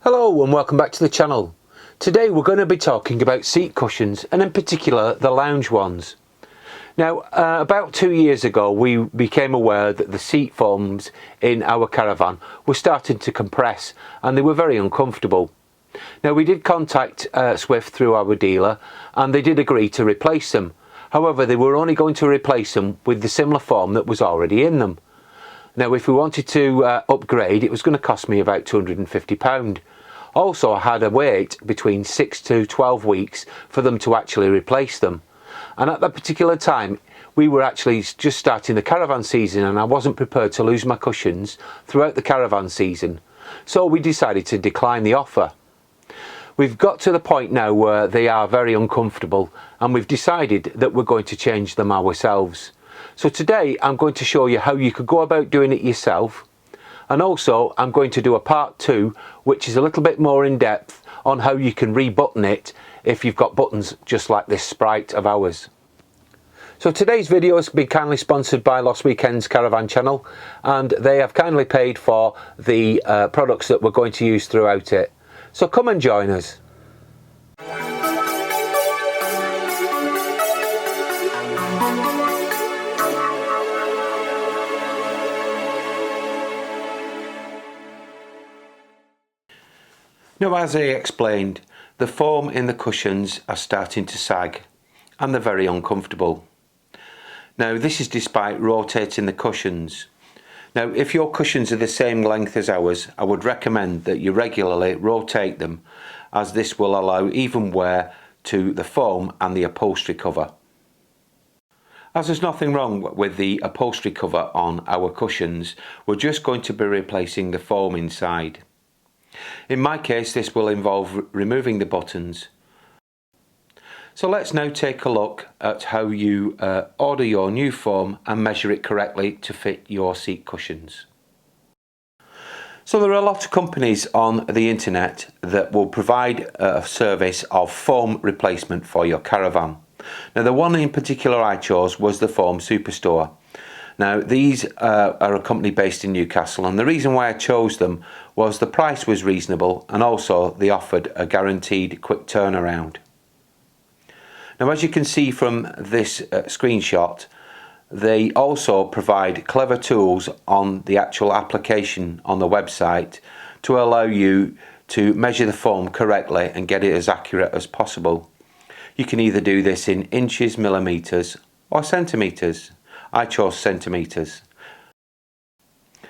Hello and welcome back to the channel. Today we're going to be talking about seat cushions, and in particular the lounge ones. Now about 2 years ago we became aware that the seat foams in our Caravan were starting to compress and they were very uncomfortable. Now we did contact Swift through our dealer and they did agree to replace them. However, they were only going to replace them with the similar foam that was already in them. Now if we wanted to upgrade, it was going to cost me about £250. Also, I had to wait between 6 to 12 weeks for them to actually replace them. And at that particular time, we were actually just starting the Caravan season and I wasn't prepared to lose my cushions throughout the Caravan season. So we decided to decline the offer. We've got to the point now where they are very uncomfortable and we've decided that we're going to change them ourselves. So today I'm going to show you how you could go about doing it yourself. And also I'm going to do a part 2 which is a little bit more in depth on how you can rebutton it if you've got buttons just like this Sprite of ours. So today's video has been kindly sponsored by Lost Weekend's Caravan channel, and they have kindly paid for the products that we're going to use throughout it. So come and join us. Now, as I explained, the foam in the cushions are starting to sag and they're very uncomfortable. Now this is despite rotating the cushions. Now if your cushions are the same length as ours, I would recommend that you regularly rotate them, as this will allow even wear to the foam and the upholstery cover. As there's nothing wrong with the upholstery cover on our cushions, we're just going to be replacing the foam inside. In my case, this will involve removing the buttons. So let's now take a look at how you order your new foam and measure it correctly to fit your seat cushions. So there are a lot of companies on the internet that will provide a service of foam replacement for your Caravan. Now the one in particular I chose was the Foam Superstore. Now these are a company based in Newcastle, and the reason why I chose them was the price was reasonable and also they offered a guaranteed quick turnaround. Now as you can see from this screenshot, they also provide clever tools on the actual application on the website to allow you to measure the foam correctly and get it as accurate as possible. You can either do this in inches, millimeters or centimeters. I chose centimeters.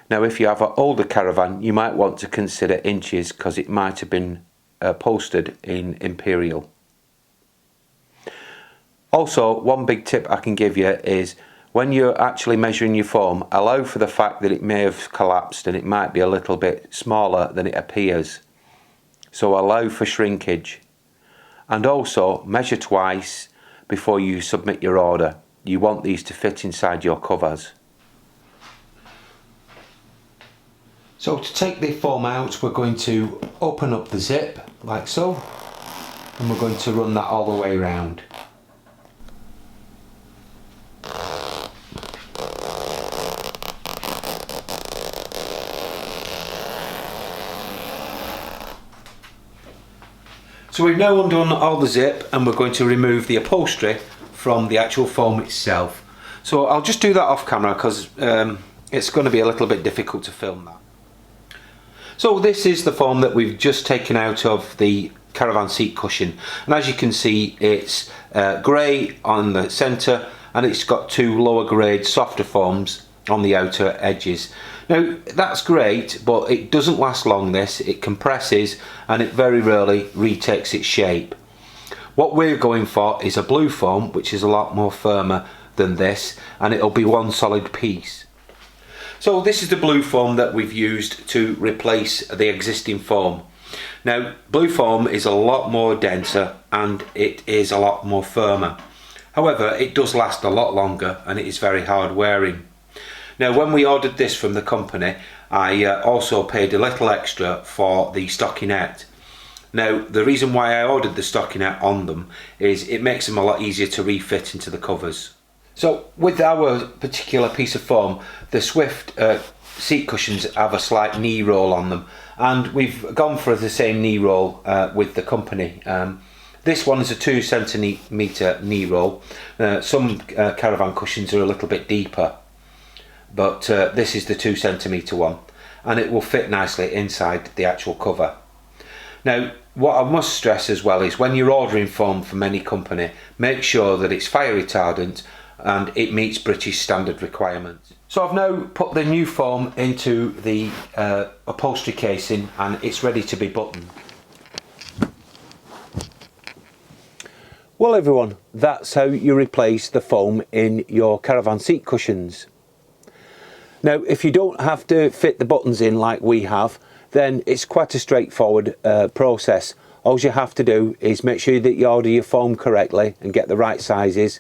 Now if you have an older Caravan, you might want to consider inches because it might have been upholstered in imperial. Also, one big tip I can give you is when you're actually measuring your foam, allow for the fact that it may have collapsed and it might be a little bit smaller than it appears. So allow for shrinkage. And also measure twice before you submit your order. You want these to fit inside your covers. So to take the foam out, we're going to open up the zip like so, and we're going to run that all the way around. So we've now undone all the zip and we're going to remove the upholstery from the actual foam itself. So I'll just do that off camera because it's going to be a little bit difficult to film that. So this is the foam that we've just taken out of the Caravan seat cushion, and as you can see it's grey on the centre and it's got two lower grade softer foams on the outer edges. Now that's great, but it doesn't last long. It compresses and it very rarely retakes its shape. What we're going for is a blue foam, which is a lot more firmer than this, and it'll be one solid piece. So this is the blue foam that we've used to replace the existing foam. Now blue foam is a lot more denser and it is a lot more firmer. However, it does last a lot longer and it is very hard wearing. Now when we ordered this from the company, I also paid a little extra for the stockinette. Now the reason why I ordered the stockinette on them is it makes them a lot easier to refit into the covers. So with our particular piece of foam, the Swift seat cushions have a slight knee roll on them, and we've gone for the same knee roll with the company. This one is a 2 centimetre knee roll. Some Caravan cushions are a little bit deeper, but this is the 2 centimetre one, and it will fit nicely inside the actual cover. Now, what I must stress as well is when you're ordering foam from any company, make sure that it's fire retardant and it meets British standard requirements. So I've now put the new foam into the upholstery casing and it's ready to be buttoned. Well everyone, that's how you replace the foam in your Caravan seat cushions. Now if you don't have to fit the buttons in like we have, then it's quite a straightforward process. All you have to do is make sure that you order your foam correctly and get the right sizes,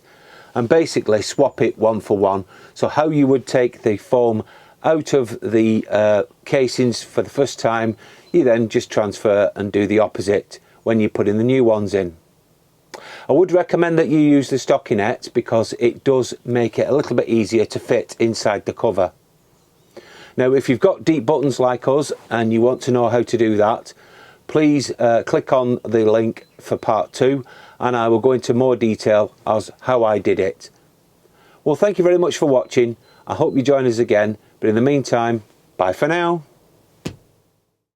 and basically swap it one for one. So how you would take the foam out of the casings for the first time, you then just transfer and do the opposite when you put in the new ones in. I would recommend that you use the stockinette because it does make it a little bit easier to fit inside the cover. Now if you've got deep buttons like us and you want to know how to do that, please click on the link for part 2 and I will go into more detail as how I did it. Well, thank you very much for watching. I hope you join us again, but in the meantime, bye for now.